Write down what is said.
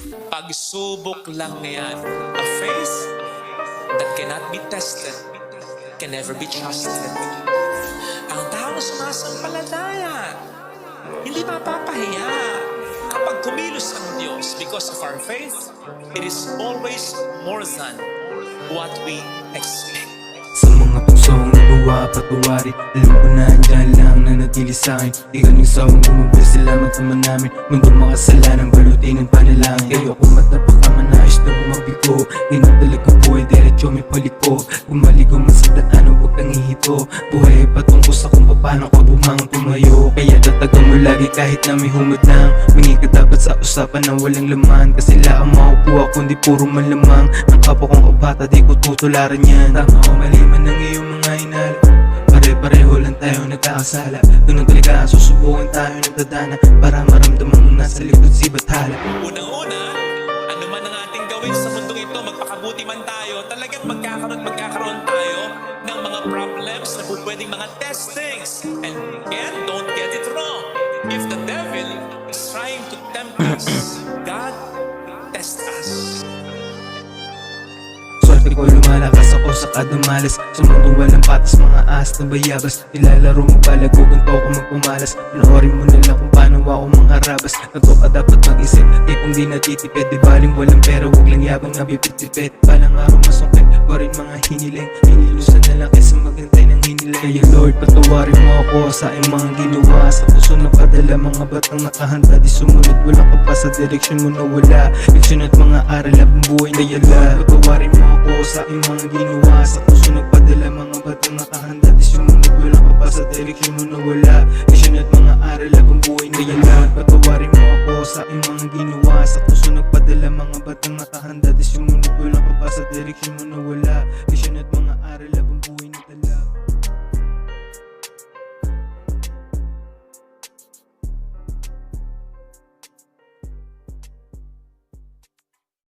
Pagsubok lang na yan. A faith that cannot be tested can never be trusted. Ang taong sumasampalataya, hindi mapapahiya. Kapag kumilos ang Diyos because of our faith, it is always more than what we expect. Sa mga punsong nagawa patuwari, alam ko na andyan lang nanatili sa'kin. Ikaw ng sawang gumagawin, salamat naman namin. Mundong makasalanan, balutin ng panalangin. Kayo ako matapaka manayos na bumabigo. Ganun talaga buhay, diretso may paliko. Kung maligo man sa daan, huwag kang ihito. Buhay ay patungkol sa kung paano ka bumangon tumayo. Kaya tatagang mo lagi kahit na may humad lang. Mingi ka dapat sa usapan na walang laman. Kasi lang ang makukuha kundi puro malamang. Ang kapwa kong kabata, di ko tutularan yan. Tama o mali man ang iyong mga hinala, pare-pareho lang tayo nagkakasala. Ganun talaga, susubukan tayo nagdadana para maramdaman mo nasa likod si Bathala. Unang-una, ano man ang ating gawin sa mundong ito, magpakabuti man tayo, talagang magkakaroon tayo ng mga problems na pwedeng mga testings. And again, don't get it wrong. If the devil is trying to tempt us, God test us. Swerte ko lumalakas ako sa kada malas. Sa mundo walang patas, mga ahas na bayabas. Nilalaro mo palago, ganito ako magpumalas. Panoorin mo na lang kung paano ako mangharabas. Nato ka dapat mag-isip, kung di natitipid. Di baling walang pera, huwag lang yabang nabipit-tipid. Palang araw masungkit, ko rin mga hiniling. Hinilusan na lang kaysa maghintay ng hiniling. Kaya Lord, patawarin mo ako sa iyong mga ginawa. Sa puso na padala, mga batang nakahanda. Di sumunod, wala ka pa sa direksyon mo na wala. Leksyon at mga aral na buhay na yala. Patawarin mo ako sa iyong mga ginawa. Sa puso nagpadala, mga batang nakahanda. Di sumunod, wala ka pa sa direksyon mo na wala. Leksyon at mga aral na buhay na yala. Patawarin mo ako sa iyong mga ginawa. Sa puso nagpadala, mga batang nakahanda. Di sumunod, wala ka pa sa direksyon mo na wala.